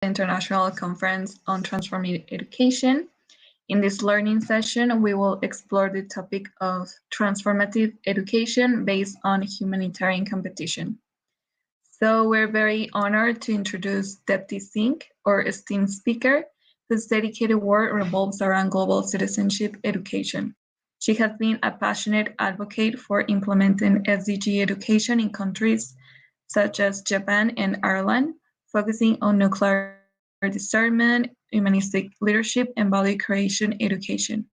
International Conference on Transformative Education. In this learning session, we will explore the topic of transformative education based on humanitarian competition. So we're very honored to introduce Deepti Singh, our esteemed speaker, whose dedicated work revolves around global citizenship education. She has been a passionate advocate for implementing SDG education in countries such as Japan and Ireland, focusing on nuclear discernment, humanistic leadership, and value creation education.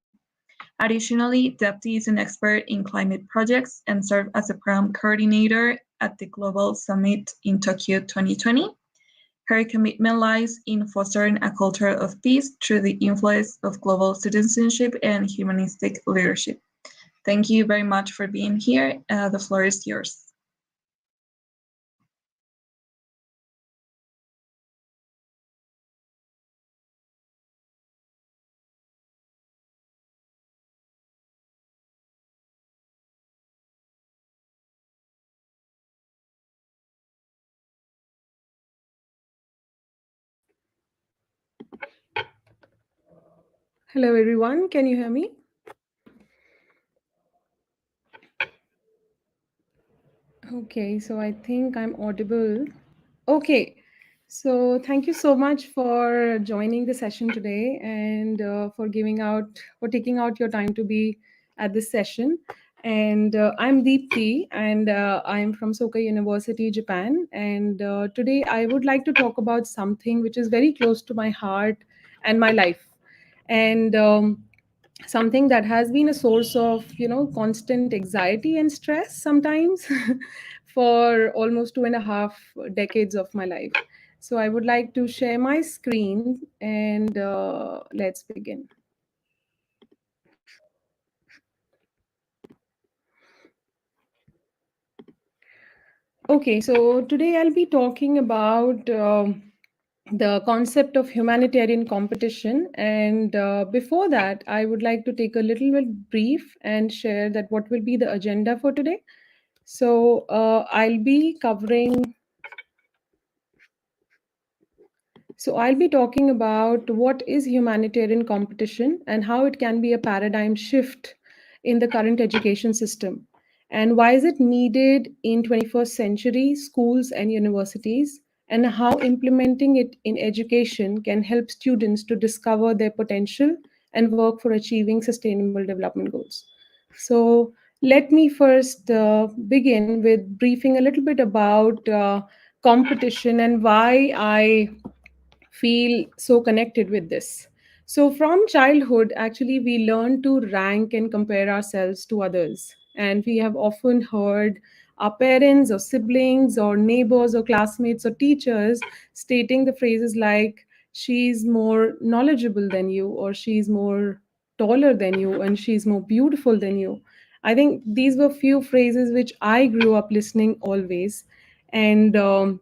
Additionally, Deepti is an expert in climate projects and served as a program coordinator at the Global Summit in Tokyo 2020. Her commitment lies in fostering a culture of peace through the influence of global citizenship and humanistic leadership. Thank you very much for being here. The floor is yours. Hello, everyone. Can you hear me? Okay, so I think I'm audible. Okay, so thank you so much for joining the session today and for taking out your time to be at this session. And I'm Deepti, and I'm from Soka University, Japan. And today I would like to talk about something which is very close to my heart and my life. And something that has been a source of constant anxiety and stress sometimes for almost 2.5 decades of my life. So I would like to share my screen and let's begin. Okay, so today I'll be talking about the concept of humanitarian competition. And before that, I would like to take a little bit brief and share that what will be the agenda for today. So I'll be covering. So I'll be talking about what is humanitarian competition and how it can be a paradigm shift in the current education system, and why is it needed in 21st century schools and universities, and how implementing it in education can help students to discover their potential and work for achieving sustainable development goals. So let me first begin with briefing a little bit about competition and why I feel so connected with this. So, from childhood, actually, we learn to rank and compare ourselves to others. And we have often heard our parents or siblings or neighbors or classmates or teachers stating the phrases like, she's more knowledgeable than you, or she's more taller than you, and she's more beautiful than you. I think these were few phrases which I grew up listening always. And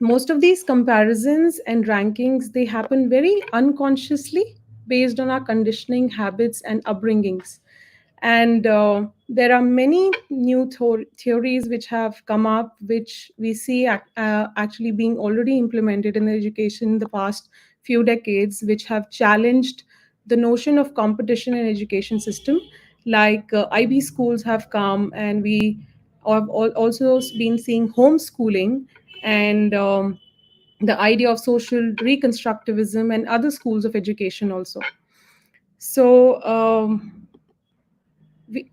most of these comparisons and rankings, they happen very unconsciously based on our conditioning, habits, and upbringings. And there are many new theories which have come up, which we see actually being already implemented in education in the past few decades, which have challenged the notion of competition in education system. Like IB schools have come, and we have also been seeing homeschooling and the idea of social reconstructivism and other schools of education also. So we,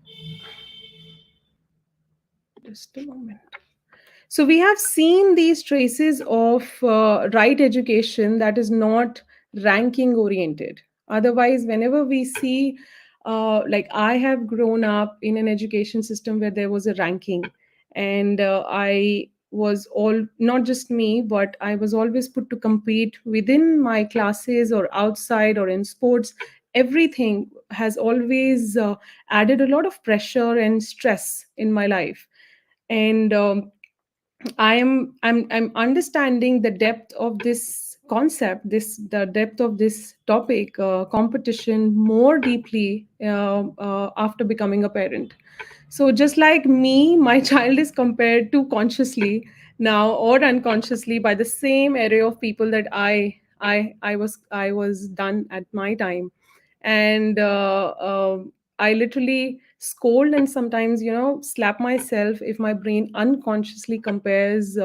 just a moment. So we have seen these traces of right education that is not ranking oriented. Otherwise, whenever we see, like I have grown up in an education system where there was a ranking, and I was all, not just me, but I was always put to compete within my classes or outside or in sports. Everything has always added a lot of pressure and stress in my life. And I'm understanding the depth of this concept, the depth of this topic, competition, more deeply after becoming a parent. So just like me, my child is compared to consciously now or unconsciously by the same array of people that I I was done at my time. And I literally scold and sometimes, slap myself if my brain unconsciously compares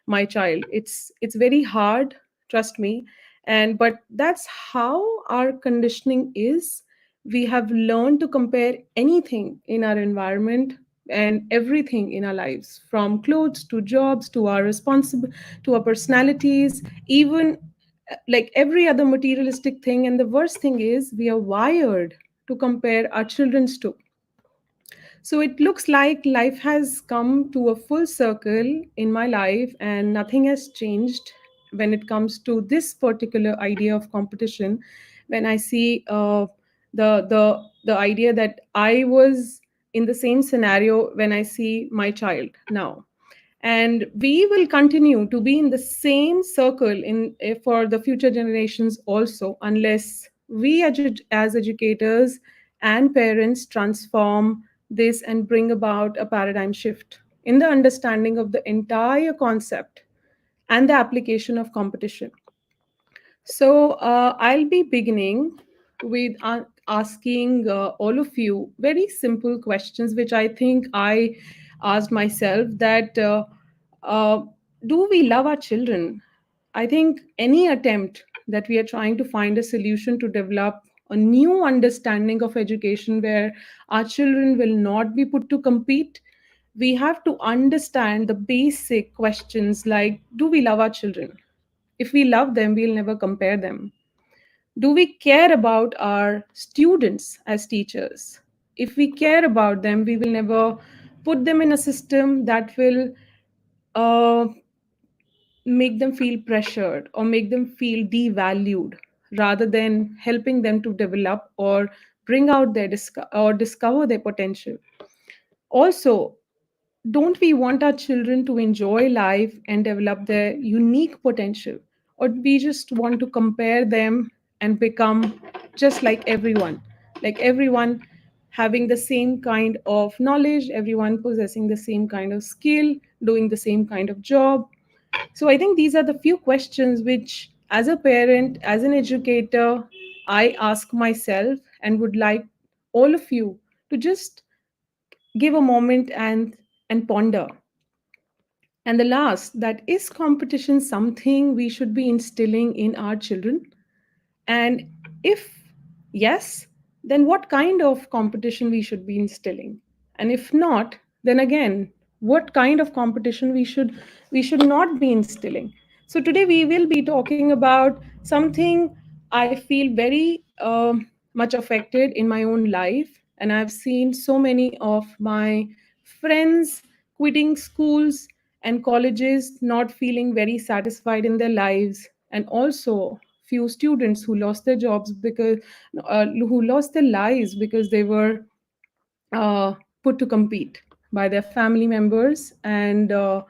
my child. It's very hard, trust me. And but that's how our conditioning is. We have learned to compare anything in our environment and everything in our lives, from clothes to jobs to our responsible to our personalities, even like every other materialistic thing. And the worst thing is we are wired to compare our children's to. So it looks like life has come to a full circle in my life and nothing has changed when it comes to this particular idea of competition. When I see the idea that I was in the same scenario when I see my child now, and we will continue to be in the same circle for the future generations also, unless we as educators and parents transform this and bring about a paradigm shift in the understanding of the entire concept and the application of competition. So I'll be beginning with asking all of you very simple questions, which I think I asked myself that uh, do we love our children? I think any attempt that we are trying to find a solution to develop a new understanding of education where our children will not be put to compete, we have to understand the basic questions like, do we love our children? If we love them, we'll never compare them. Do we care about our students as teachers? If we care about them, we will never put them in a system that will uh, make them feel pressured or make them feel devalued, rather than helping them to develop or bring out or discover their potential. Also, don't we want our children to enjoy life and develop their unique potential? Or we just want to compare them and become just like everyone having the same kind of knowledge, everyone possessing the same kind of skill, doing the same kind of job? So I think these are the few questions which, as a parent, as an educator, I ask myself and would like all of you to just give a moment and ponder. And the last, that is competition something we should be instilling in our children? And if yes, then what kind of competition we should be instilling? And if not, then again, what kind of competition we should not be instilling? So today we will be talking about something I feel very much affected in my own life, and I've seen so many of my friends quitting schools and colleges, not feeling very satisfied in their lives, and also few students who lost their jobs because who lost their lives because they were uh, put to compete by their family members and the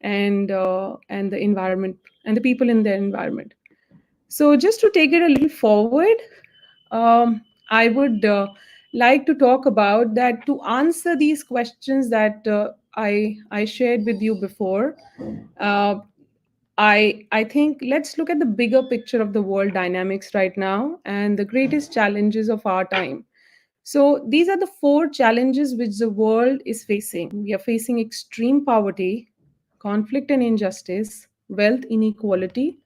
environment and the people in their environment. So just to take it a little forward, I would like to talk about that to answer these questions that I shared with you before. Uh, I think let's look at the bigger picture of the world dynamics right now and the greatest challenges of our time. So these are the four challenges which the world is facing. We are facing extreme poverty, conflict and injustice, wealth inequality,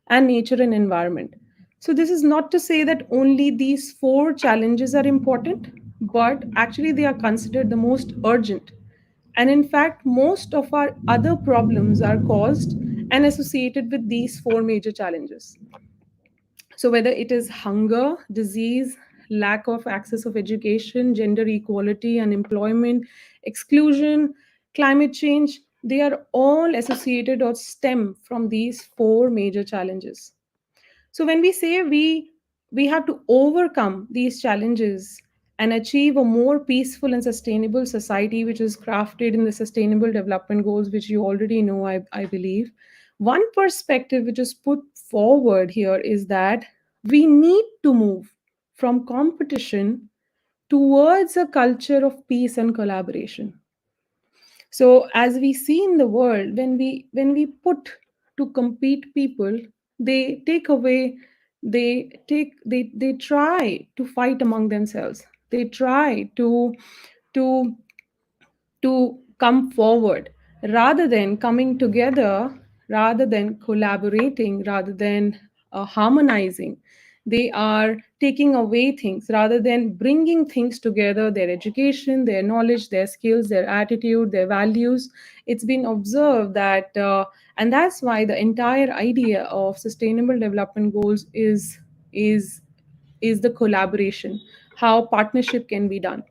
and nature and environment. So this is not to say that only these four challenges are important, but actually they are considered the most urgent. And in fact, most of our other problems are caused and associated with these four major challenges. So, whether it is hunger, disease, lack of access of education, gender equality, unemployment, exclusion, climate change, they are all associated or stem from these four major challenges. So when we say we have to overcome these challenges and achieve a more peaceful and sustainable society, which is crafted in the sustainable development goals, which you already know, I believe. One perspective which is put forward here is that we need to move from competition towards a culture of peace and collaboration. So as we see in the world, when we put to compete people, They take away, they try to fight among themselves. They try to come forward rather than coming together, rather than collaborating, rather than harmonizing. They are taking away things rather than bringing things together, their education, their knowledge, their skills, their attitude, their values. It's been observed that, and that's why the entire idea of sustainable development goals is is the collaboration, how partnership can be done.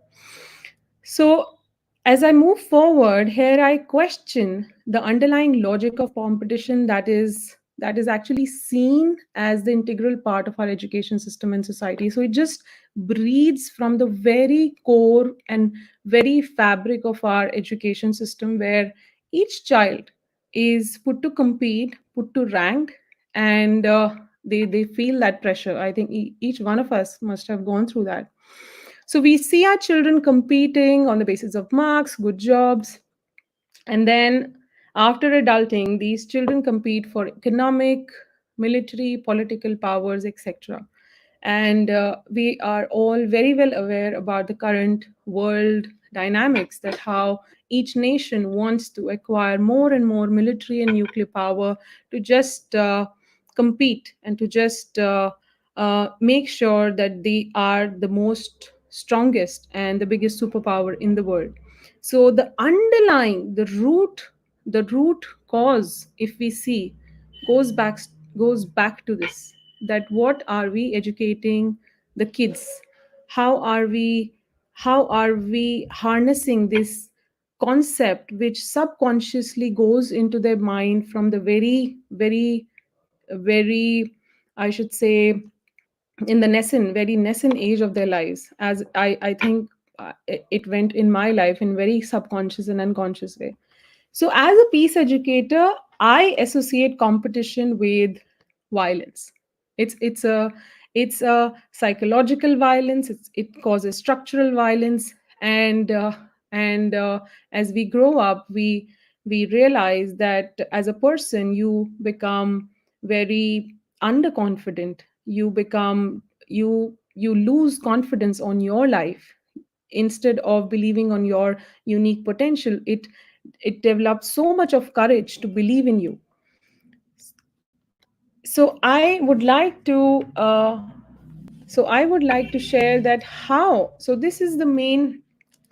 So, as I move forward, here I question the underlying logic of competition that is actually seen as the integral part of our education system and society. So it just breeds from the very core and very fabric of our education system, where each child is put to compete, put to rank, and they feel that pressure. I think each one of us must have gone through that. So we see our children competing on the basis of marks, good jobs, and then after adulting, these children compete for economic, military, political powers, etc. And we are all very well aware about the current world dynamics, that how each nation wants to acquire more and more military and nuclear power to just compete and to just make sure that they are the most strongest and the biggest superpower in the world. So the underlying, the root cause, if we see, goes back goes back to this, that what are we educating the kids? How are we harnessing this concept which subconsciously goes into their mind from the very, I should say, in the very nascent age of their lives, as I think it went in my life in very subconscious and unconscious way. So as a peace educator, I associate competition with violence. It's a psychological violence. It causes structural violence, and as we grow up, we realize that as a person you become very underconfident. You lose confidence on your life. Instead of believing on your unique potential, it develops so much of courage to believe in you. So I would like to share that how. So this is the main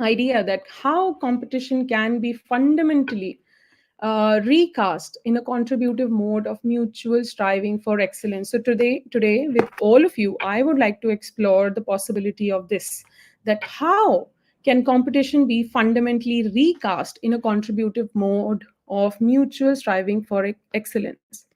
idea, that how competition can be fundamentally recast in a contributive mode of mutual striving for excellence. So today, with all of you, I would like to explore the possibility of this, that how can competition be fundamentally recast in a contributive mode of mutual striving for excellence.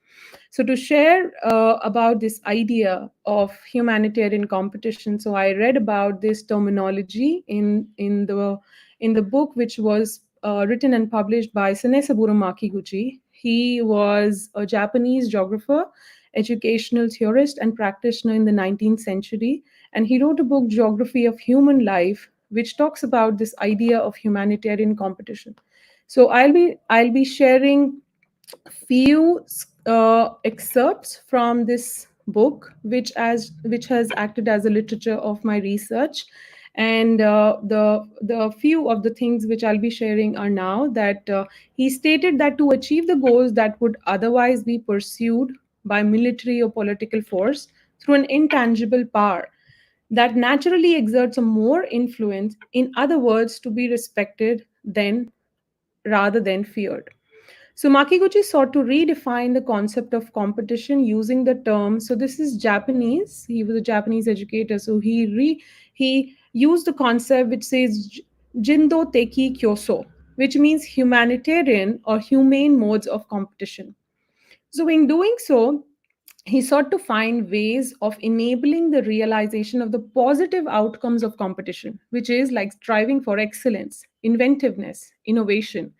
So to share about this idea of humanitarian competition, so I read about this terminology in the book, which was written and published by Senesaburo Makiguchi. He was a Japanese geographer, educational theorist, and practitioner in the 19th century. And he wrote a book, Geography of Human Life, which talks about this idea of humanitarian competition. So I'll be sharing few excerpts from this book, which has acted as a literature of my research. And the few of the things which I'll be sharing are now that he stated that to achieve the goals that would otherwise be pursued by military or political force through an intangible power that naturally exerts a more influence, in other words, to be respected than rather than feared. So Makiguchi sought to redefine the concept of competition using the term. So this is Japanese. He was a Japanese educator. So he used the concept which says jindo teki kyoso, which means humanitarian or humane modes of competition. So in doing so, he sought to find ways of enabling the realization of the positive outcomes of competition, which is like striving for excellence, inventiveness, innovation,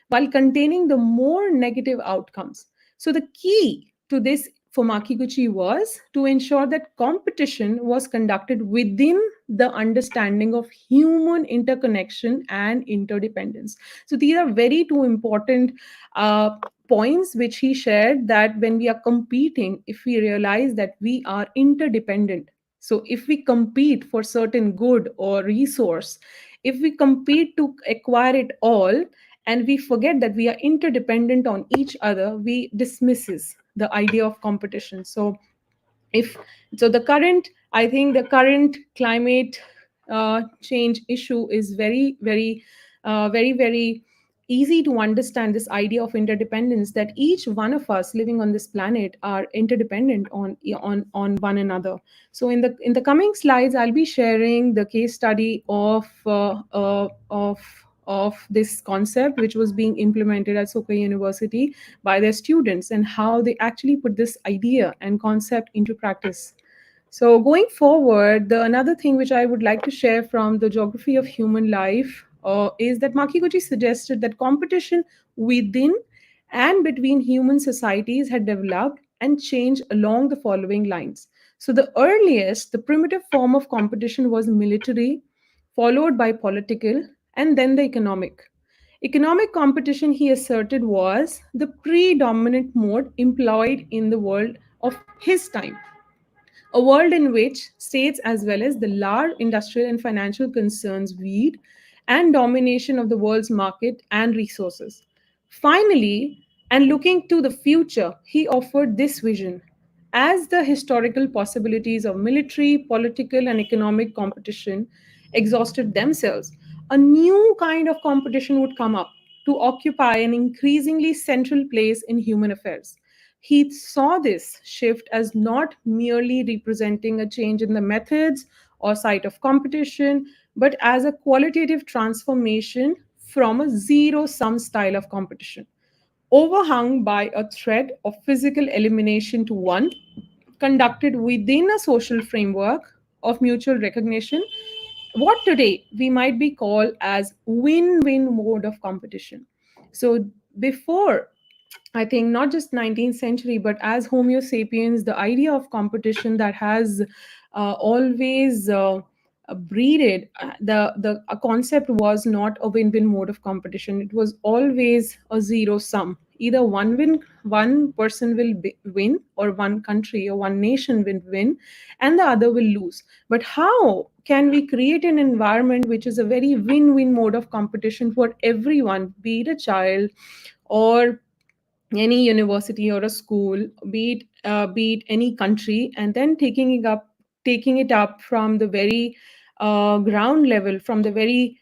while containing the more negative outcomes. So the key to this for Makiguchi was to ensure that competition was conducted within the understanding of human interconnection and interdependence. So these are very two important points which he shared, that when we are competing, if we realize that we are interdependent, so if we compete for certain good or resource, if we compete to acquire it all, and we forget that we are interdependent on each other, we dismisses the idea of competition. So if so the current I think the current climate change issue is very easy to understand, this idea of interdependence, that each one of us living on this planet are interdependent on one another. So in the coming slides, I'll be sharing the case study of this concept, which was being implemented at Soka University by their students, and how they actually put this idea and concept into practice. So going forward, the another thing which I would like to share from the geography of human life is that Makiguchi suggested that competition within and between human societies had developed and changed along the following lines. So the earliest, the primitive form of competition was military, followed by political, and then the economic. Economic competition, he asserted, was the predominant mode employed in the world of his time, a world in which states as well as the large industrial and financial concerns viewed and domination of the world's market and resources. Finally, and looking to the future, he offered this vision: as the historical possibilities of military, political, and economic competition exhausted themselves, a new kind of competition would come up to occupy an increasingly central place in human affairs. He saw this shift as not merely representing a change in the methods or site of competition, but as a qualitative transformation from a zero sum style of competition, overhung by a threat of physical elimination, to one conducted within a social framework of mutual recognition, what today we might be called as win-win mode of competition. So before, I think, not just 19th century, but as Homo sapiens, the idea of competition that has always breeded the a concept was not a win-win mode of competition. It was always a zero sum. Either one person will win, or one country or one nation will win, and the other will lose. But how can we create an environment which is a very win-win mode of competition for everyone, be it a child or any university or a school, be it any country, and then taking it up from the very ground level, from the very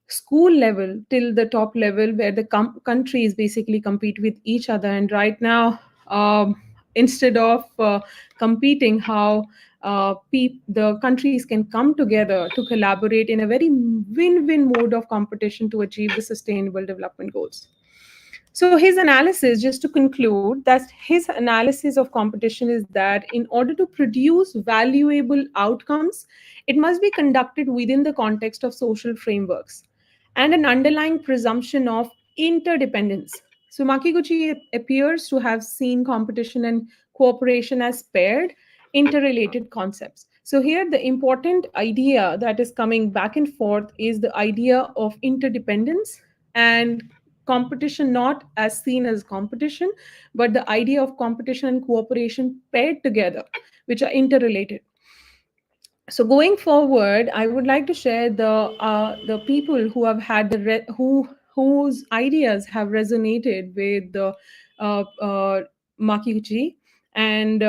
school level till the top level, where the countries basically compete with each other. And right now, instead of competing, how the countries can come together to collaborate in a very win-win mode of competition to achieve the sustainable development goals. So his analysis, just to conclude, that his analysis of competition is that in order to produce valuable outcomes, it must be conducted within the context of social frameworks and an underlying presumption of interdependence. So Makiguchi appears to have seen competition and cooperation as paired, interrelated concepts. So here the important idea that is coming back and forth is the idea of interdependence and competition, not as seen as competition, but the idea of competition and cooperation paired together, which are interrelated. So going forward, I would like to share the people who have had whose ideas have resonated with the Makiguchi, and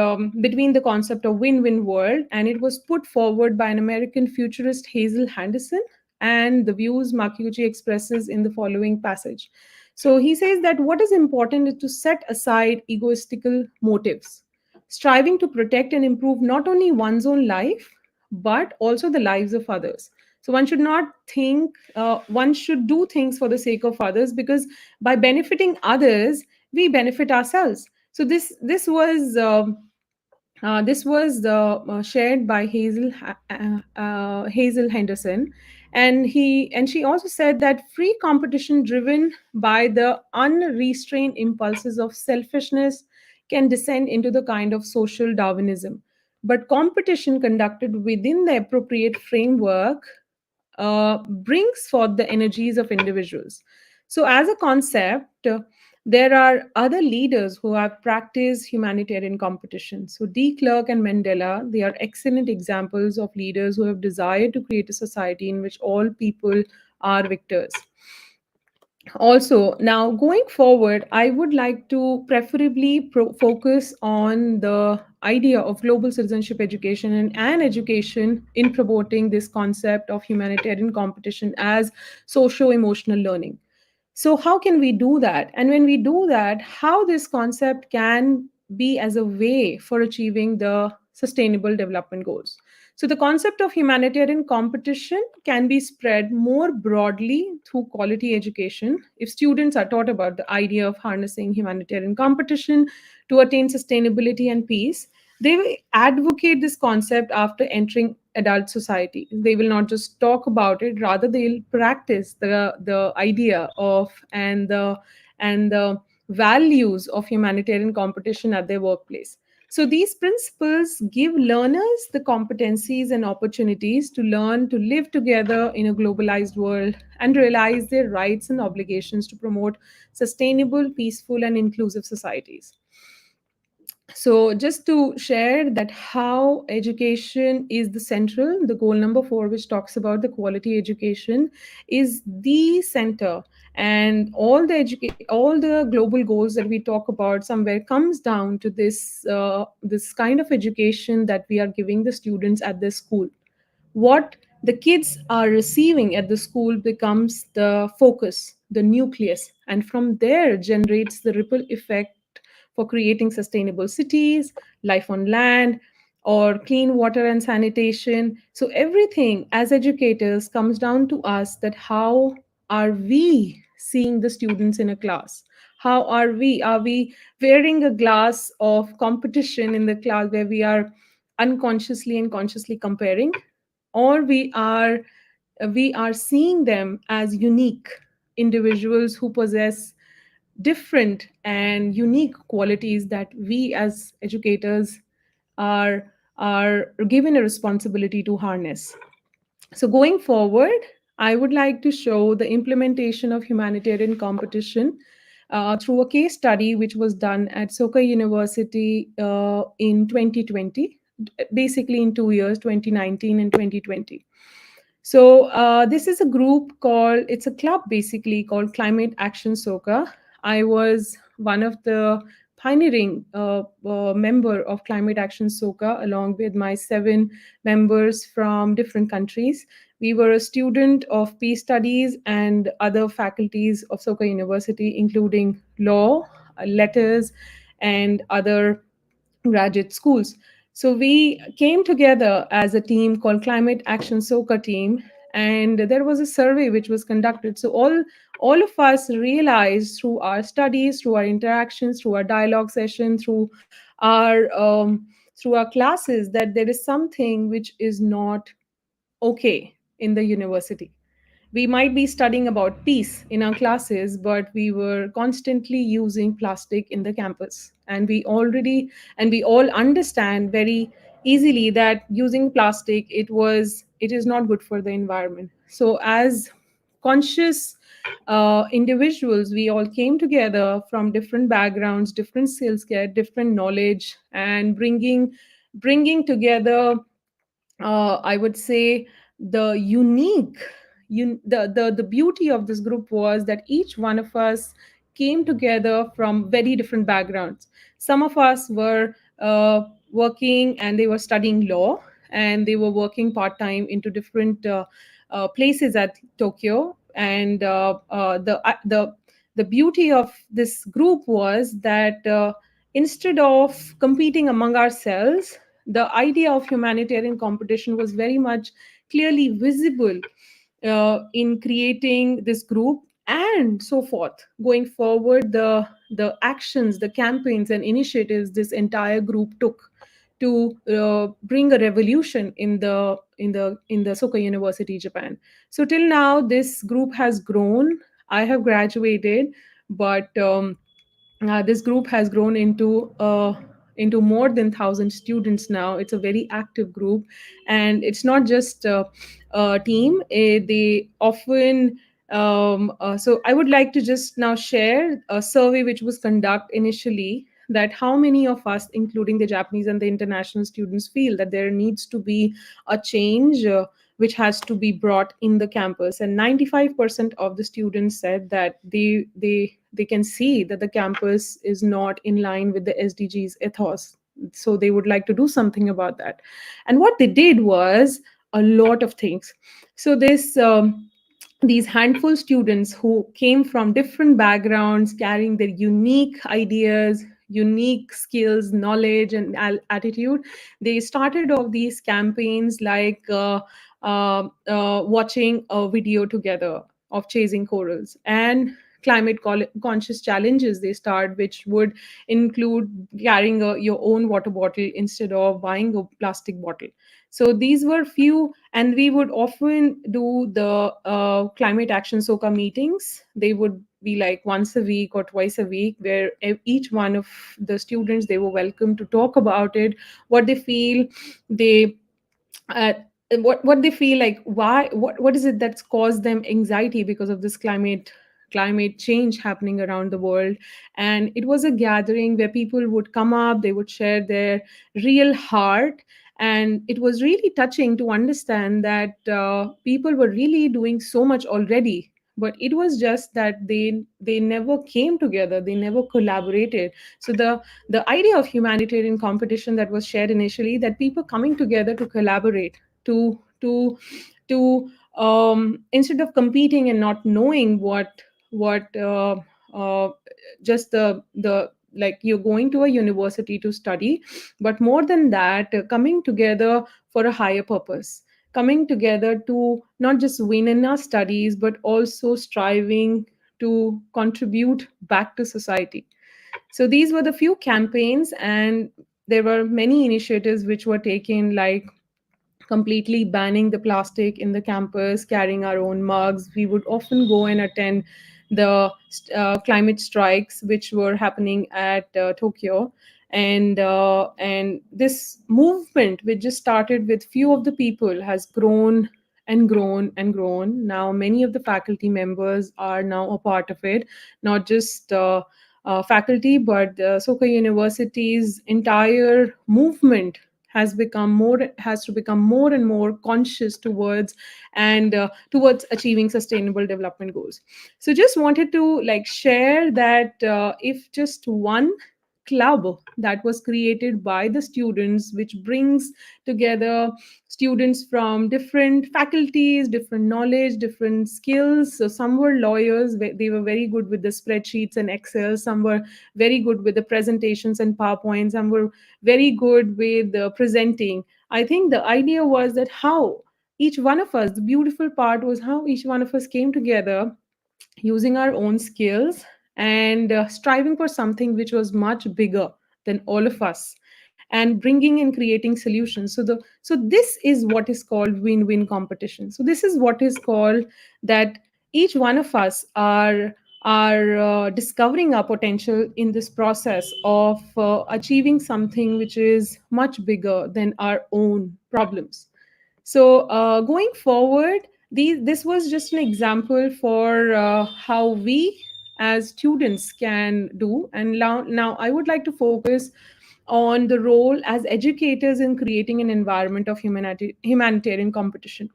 between the concept of win-win world, and it was put forward by an American futurist, Hazel Henderson, and the views Makiguchi expresses in the following passage. So he says that what is important is to set aside egoistical motives, striving to protect and improve not only one's own life, but also the lives of others. So one should not think, one should do things for the sake of others, because by benefiting others, we benefit ourselves. So this was shared by Hazel Henderson, and she also said that free competition driven by the unrestrained impulses of selfishness can descend into the kind of social Darwinism. But competition conducted within the appropriate framework brings forth the energies of individuals. So, as a concept, there are other leaders who have practiced humanitarian competition. So, de Klerk and Mandela, they are excellent examples of leaders who have desired to create a society in which all people are victors. Also, now going forward, I would like to preferably focus on the idea of global citizenship education and education in promoting this concept of humanitarian competition as socio emotional learning. So, how can we do that? And when we do that, how this concept can be as a way for achieving the sustainable development goals. So, the concept of humanitarian competition can be spread more broadly through quality education. If students are taught about the idea of harnessing humanitarian competition to attain sustainability and peace, they will advocate this concept after entering adult society. They will not just talk about it, rather they'll practice the idea of and the values of humanitarian competition at their workplace. So these principles give learners the competencies and opportunities to learn to live together in a globalized world and realize their rights and obligations to promote sustainable, peaceful, and inclusive societies. So just to share that how education is the central, the goal number 4, which talks about the quality education, is the center. And all the global goals that we talk about somewhere comes down to this kind of education that we are giving the students at the school. What the kids are receiving at the school becomes the focus, the nucleus, and from there generates the ripple effect for creating sustainable cities, life on land, or clean water and sanitation. So everything as educators comes down to us, that how are we seeing the students in a class? How are we wearing a glass of competition in the class where we are unconsciously and consciously comparing, or we are seeing them as unique individuals who possess different and unique qualities that we as educators are are given a responsibility to harness. So going forward, I would like to show the implementation of humanitarian competition through a case study which was done at Soka University in 2020, basically in 2 years, 2019 and 2020. So this is a group called, it's a club basically called Climate Action Soka. I was one of the pioneering member of Climate Action Soka along with my 7 members from different countries. We were a student of peace studies and other faculties of Soka University, including law, letters, and other graduate schools. So we came together as a team called Climate Action Soka Team, and there was a survey which was conducted. So all of us realized through our studies, through our interactions, through our dialogue session, through our classes, that there is something which is not okay in the university. We might be studying about peace in our classes, but we were constantly using plastic in the campus, and we all understand very easily that using plastic, it is not good for the environment. So as conscious individuals, we all came together from different backgrounds, different skills, different knowledge, and bringing together, I would say, the unique, the beauty of this group was that each one of us came together from very different backgrounds. Some of us were working and they were studying law, and they were working part time into different places at Tokyo. And the beauty of this group was that instead of competing among ourselves, the idea of humanitarian competition was very much clearly visible in creating this group. And so forth going forward, the actions, the campaigns and initiatives this entire group took to bring a revolution in the Soka University, Japan. So till now this group has grown. I have graduated, but this group has grown into more than 1,000 students now. It's a very active group, and it's not just a team. They often So I would like to just now share a survey which was conducted initially, that how many of us, including the Japanese and the international students, feel that there needs to be a change which has to be brought in the campus. And 95% of the students said that they can see that the campus is not in line with the SDGs ethos. So they would like to do something about that. And what they did was a lot of things. So these handful students who came from different backgrounds, carrying their unique ideas, unique skills, knowledge, and attitude, they started off these campaigns like watching a video together of chasing corals, and conscious challenges they start, which would include carrying your own water bottle instead of buying a plastic bottle. So these were few, and we would often do the climate action soca meetings. They would be like once a week or twice a week, where each one of the students, they were welcome to talk about it, what they feel, they uh, what they feel like, why, what is it that's caused them anxiety because of this climate change happening around the world. And it was a gathering where people would come up, they would share their real heart. And it was really touching to understand that people were really doing so much already, but it was just that they never came together, they never collaborated. So the idea of humanitarian competition that was shared initially, that people coming together to collaborate, to instead of competing and not knowing what uh, just the like, you're going to a university to study, but more than that, coming together for a higher purpose, coming together to not just win in our studies, but also striving to contribute back to society. So these were the few campaigns, and there were many initiatives which were taken, like completely banning the plastic in the campus, carrying our own mugs. We would often go and attend the climate strikes which were happening at Tokyo. And this movement, which just started with few of the people, has grown and grown and grown. Now many of the faculty members are now a part of it, not just faculty, but Soka University's entire movement has to become more and more conscious towards, and towards achieving sustainable development goals. So just wanted to like share that if just one club that was created by the students, which brings together students from different faculties, different knowledge, different skills. So some were lawyers, they were very good with the spreadsheets and Excel. Some were very good with the presentations and PowerPoint. Some were very good with presenting. I think the idea was that how each one of us, the beautiful part was how each one of us came together using our own skills, and striving for something which was much bigger than all of us, and bringing and creating solutions. So this is what is called win-win competition. So this is what is called that each one of us are discovering our potential in this process of achieving something which is much bigger than our own problems. So going forward, this was just an example for how we as students can do. And now I would like to focus on the role as educators in creating an environment of humanitarian competition.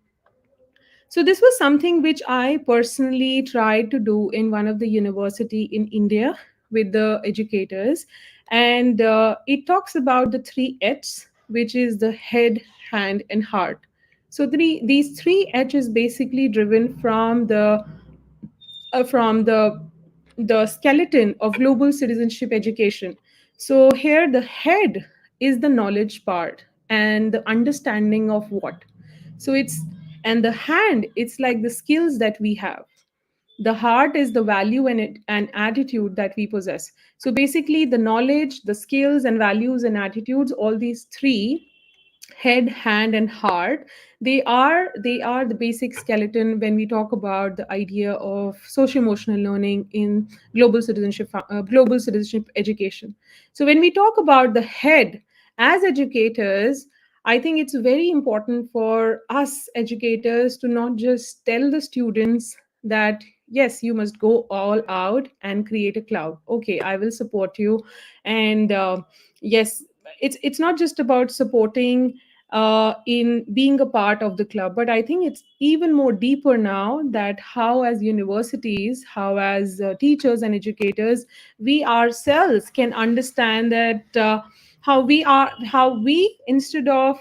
So this was something which I personally tried to do in one of the university in India with the educators. And it talks about the three H's, which is the head, hand, and heart. So these three H is basically driven from the skeleton of global citizenship education. So here the head is the knowledge part and the understanding of what. So it's, and the hand, it's like the skills that we have. The heart is the value and attitude that we possess. So basically the knowledge, the skills and values and attitudes, all these three, head, hand, and heart, they are the basic skeleton when we talk about the idea of social emotional learning in global citizenship education. So when we talk about the head as educators, I think it's very important for us educators to not just tell the students that yes, you must go all out and create a cloud. Okay, I will support you. And yes, it's not just about supporting in being a part of the club, but I think it's even more deeper now, that how as universities, how as teachers and educators, we ourselves can understand that how we, instead of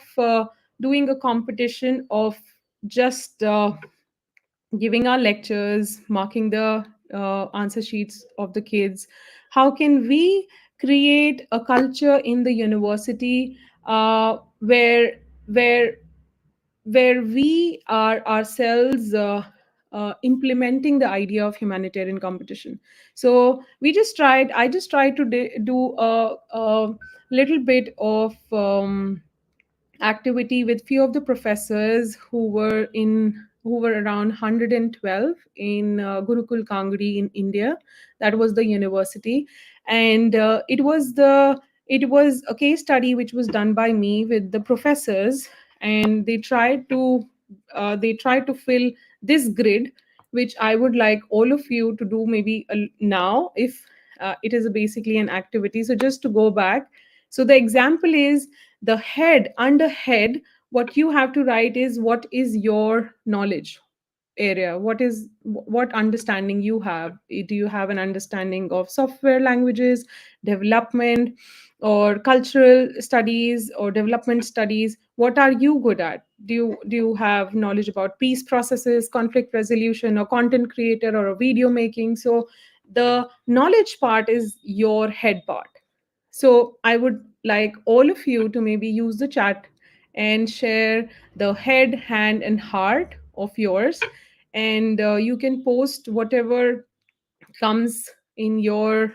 doing a competition of just giving our lectures, marking the answer sheets of the kids, how can we create a culture in the university where where we are ourselves implementing the idea of humanitarian competition. So I just tried to do a little bit of activity with few of the professors who were around 112 in Gurukul Kangri in India. That was the university. And it was a case study which was done by me with the professors. And they tried to fill this grid, which I would like all of you to do, maybe now, if it is basically an activity. So just to go back, so the example is the head, under head, what you have to write is what is your knowledge area, what understanding you have. Do you have an understanding of software languages, development, or cultural studies or development studies? What are you good at? Do you have knowledge about peace processes, conflict resolution, or content creator, or a video making? So the knowledge part is your head part. So I would like all of you to maybe use the chat and share the head, hand, and heart of yours. And you can post whatever comes in your,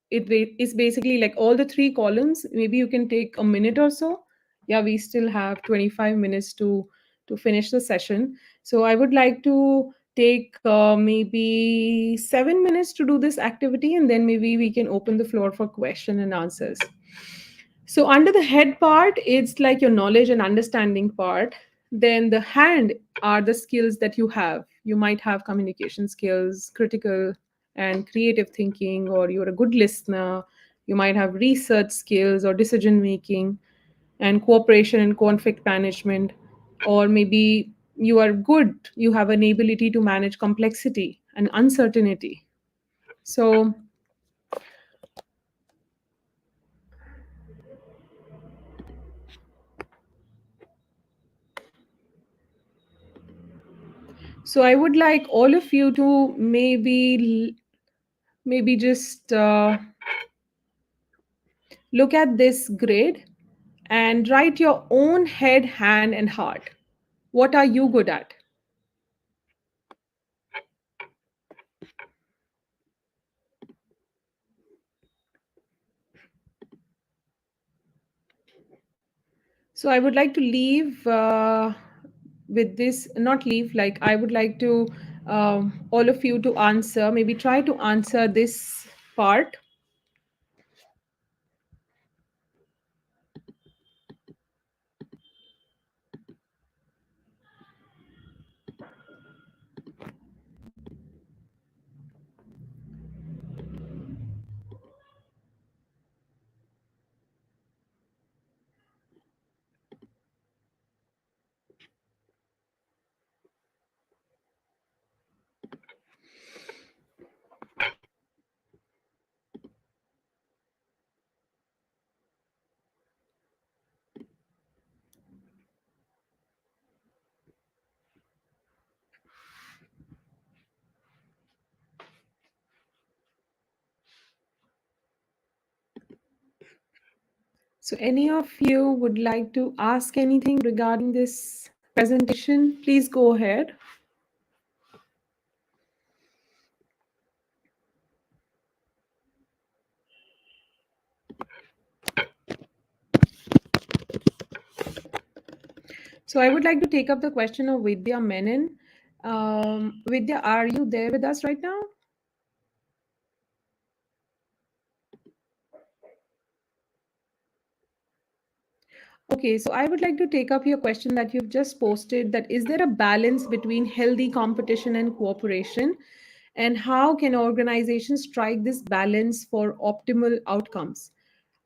it's basically like all the three columns. Maybe you can take a minute or so. Yeah, we still have 25 minutes to finish the session. So I would like to take maybe 7 minutes to do this activity, and then maybe we can open the floor for question and answers. So under the head part, it's like your knowledge and understanding part. Then the hand are the skills that you have. You might have communication skills, critical and creative thinking, or you're a good listener. You might have research skills or decision making and cooperation and conflict management. Or maybe you are good, you have an ability to manage complexity and uncertainty. So so I would like all of you to maybe just look at this grid and write your own head, hand, and heart. What are you good at? So I would like to leave with this, not leave, like I would like to all of you to answer, maybe try to answer this part. So any of you would like to ask anything regarding this presentation, please go ahead. So I would like to take up the question of Vidya Menon. Vidya, are you there with us right now? Okay, so I would like to take up your question that you've just posted, that is there a balance between healthy competition and cooperation? And how can organizations strike this balance for optimal outcomes?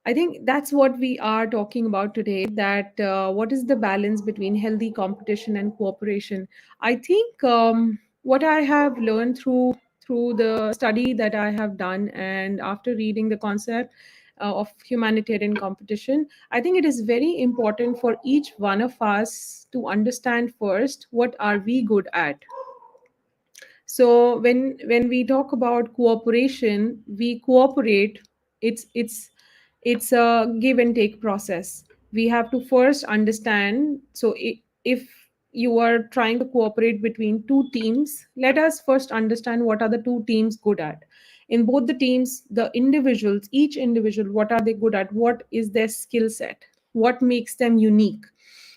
I think that's what we are talking about today. That what is the balance between healthy competition and cooperation? I think what I have learned through the study that I have done, and after reading the concept of humanitarian competition, I think it is very important for each one of us to understand first what are we good at. So when we talk about cooperation, we cooperate. It's a give and take process. We have to first understand. So if you are trying to cooperate between two teams, let us first understand what are the two teams good at. In both the teams, the individuals, each individual, what are they good at? What is their skill set? What makes them unique?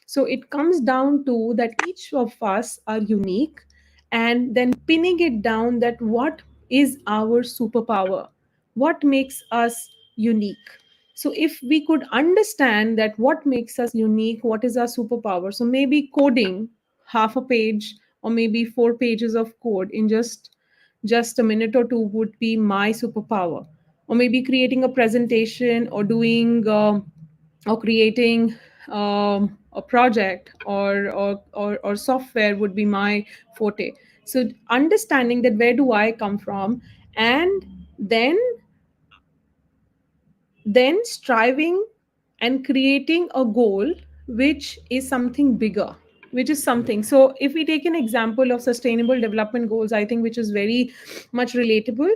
So it comes down to that each of us are unique, and then pinning it down that what is our superpower, what makes us unique. So if we could understand that what makes us unique, what is our superpower, so maybe coding half a page or maybe 4 pages of code in just a minute or two would be my superpower. Or maybe creating a presentation or doing or creating a project or software would be my forte. So understanding that where do I come from, and then striving and creating a goal which is something bigger, which is something. So if we take an example of sustainable development goals, I think which is very much relatable.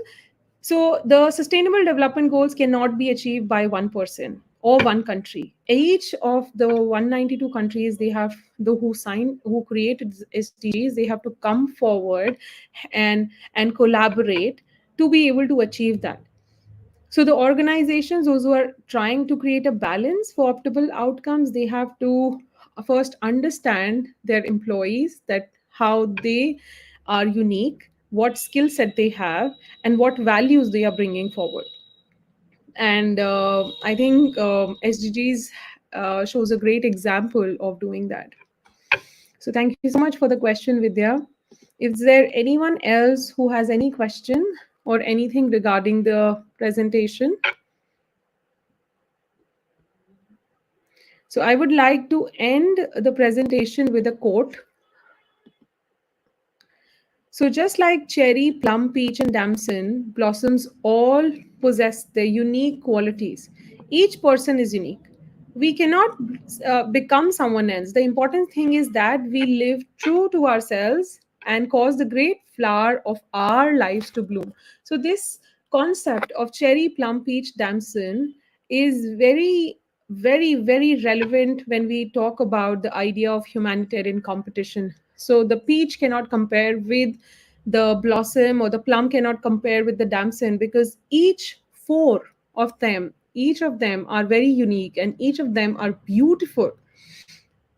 So the sustainable development goals cannot be achieved by one person or one country. Each of the 192 countries, they have the who created SDGs, they have to come forward and collaborate to be able to achieve that. So the organizations, those who are trying to create a balance for optimal outcomes, they have to first understand their employees, that how they are unique, what skill set they have, and what values they are bringing forward. And I think SDGs shows a great example of doing that. So thank you so much for the question, Vidya. Is there anyone else who has any question or anything regarding the presentation? So I would like to end the presentation with a quote. So just like cherry, plum, peach, and damson, blossoms all possess their unique qualities. Each person is unique. We cannot become someone else. The important thing is that we live true to ourselves and cause the great flower of our lives to bloom. So this concept of cherry, plum, peach, damson is very, very, very relevant when we talk about the idea of humanitarian competition. So the peach cannot compare with the blossom, or the plum cannot compare with the damson, because each of them are very unique, and each of them are beautiful.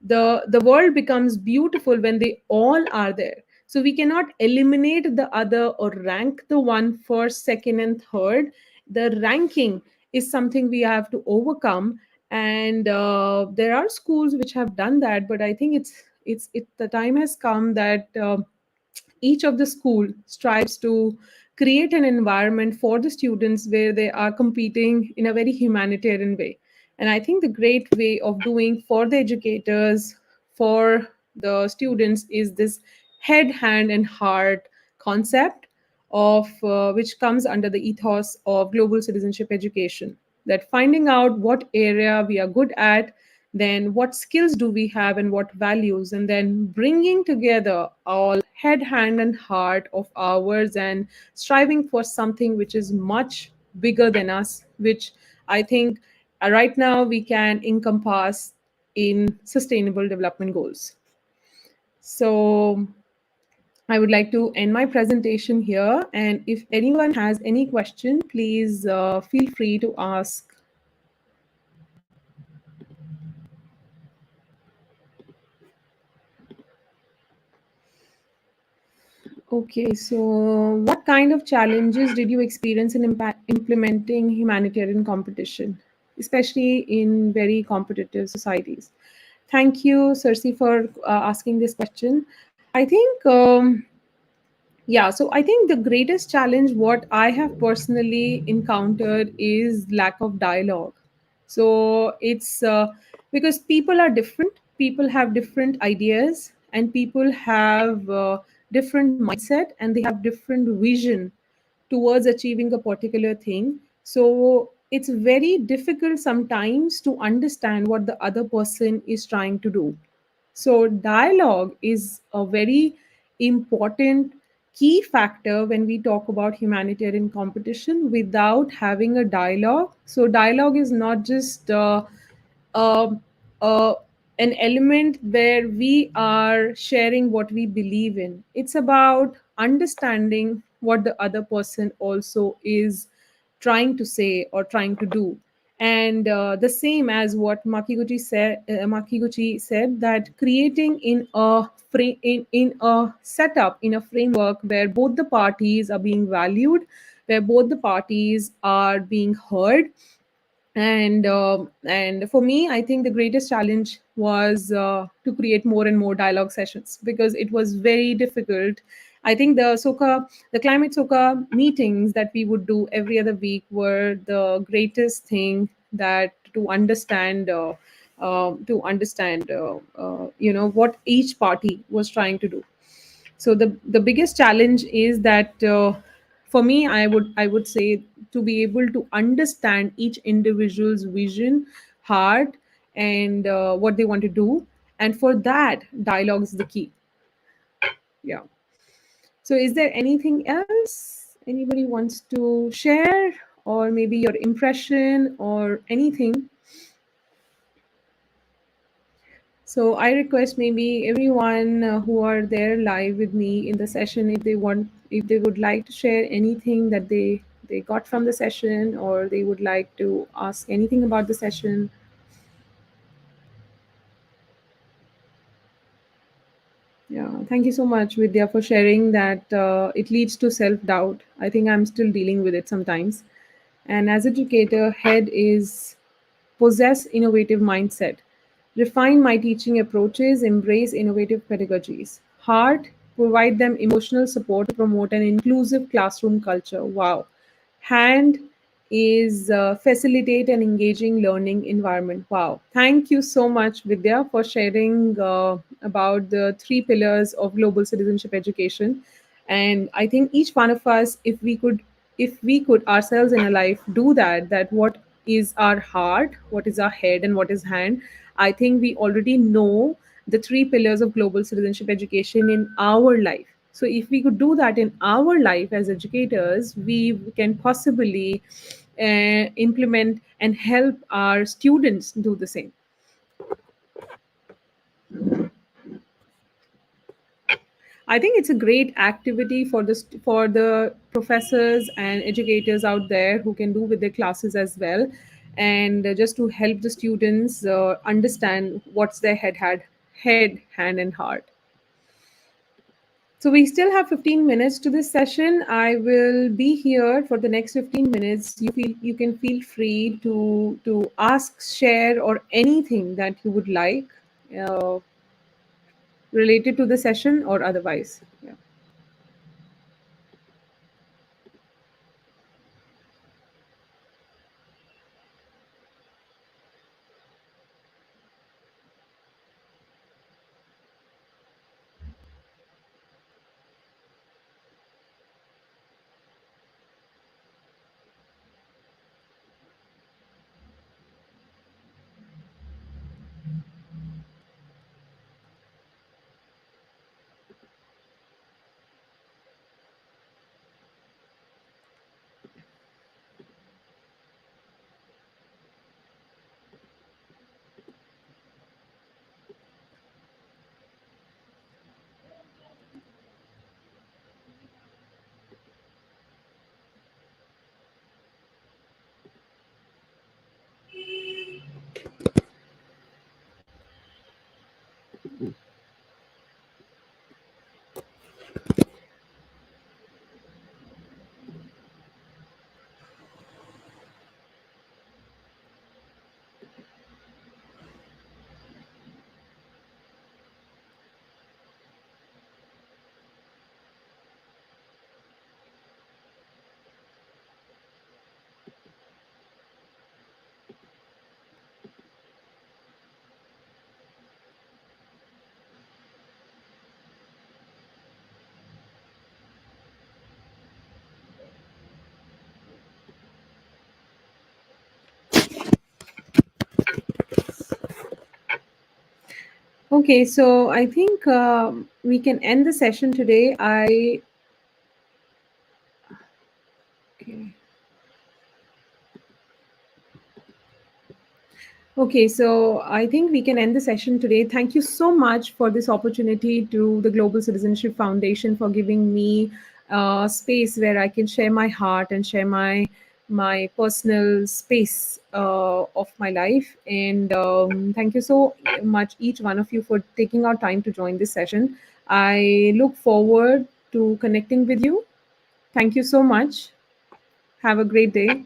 The world becomes beautiful when they all are there. So we cannot eliminate the other or rank the one first, second, and third. The ranking is something we have to overcome, and there are schools which have done that, but I think the time has come that each of the school strives to create an environment for the students where they are competing in a very humanitarian way. And I think the great way of doing for the educators, for the students, is this head, hand, and heart concept of which comes under the ethos of global citizenship education. That finding out what area we are good at, then what skills do we have and what values, and then bringing together all head, hand, and heart of ours and striving for something which is much bigger than us, which I think right now we can encompass in sustainable development goals. So I would like to end my presentation here, and if anyone has any question, please feel free to ask. Okay, so what kind of challenges did you experience in implementing humanitarian competition? especially in very competitive societies. Thank you, Cersei, for asking this question. I think, yeah, so I think the greatest challenge what I have personally encountered is lack of dialogue. So it's because people are different, people have different ideas, and people have different mindset, and they have different vision towards achieving a particular thing. So it's very difficult sometimes to understand what the other person is trying to do. So dialogue is a very important key factor when we talk about humanitarian competition. Without having a dialogue, so dialogue is not just uh, uh, an element where we are sharing what we believe in. It's about understanding what the other person also is trying to say or trying to do. And the same as what Makiguchi said, that creating in a setup, in a framework where both the parties are being valued, where both the parties are being heard. And for me, I think the greatest challenge was to create more and more dialogue sessions, because it was very difficult. I think the climate soka meetings that we would do every other week were the greatest thing, that to understand what each party was trying to do. So the biggest challenge is that, for me, I would say, to be able to understand each individual's vision, heart, and what they want to do. And for that, dialogue is the key. Yeah. So is there anything else anybody wants to share, or maybe your impression or anything? So I request maybe everyone who are there live with me in the session, if they would like to share anything that they got from the session, or they would like to ask anything about the session. Yeah, thank you so much, Vidya, for sharing that. It leads to self doubt. I think I'm still dealing with it sometimes. And as educator, head is possess innovative mindset, refine my teaching approaches, embrace innovative pedagogies. Heart, provide them emotional support to promote an inclusive classroom culture. Wow. Hand is facilitate an engaging learning environment. Wow. Thank you so much, Vidya, for sharing about the three pillars of global citizenship education. And I think each one of us, if we could ourselves in a life do that what is our heart, what is our head, and what is hand, I think we already know the three pillars of global citizenship education in our life. So if we could do that in our life as educators, we can possibly implement and help our students do the same. I think it's a great activity for the professors and educators out there who can do with their classes as well, and just to help the students understand what's their head, hand, and heart. So we still have 15 minutes to this session. I will be here for the next 15 minutes. You can feel free to ask, share, or anything that you would like, uh, related to the session or otherwise. Yeah. Okay, so I think we can end the session today. Okay. Okay, so I think we can end the session today. Thank you so much for this opportunity to the Global Citizenship Foundation for giving me space where I can share my heart and share my personal space of my life. And thank you so much, each one of you, for taking our time to join this session. I look forward to connecting with you. Thank you so much. Have a great day.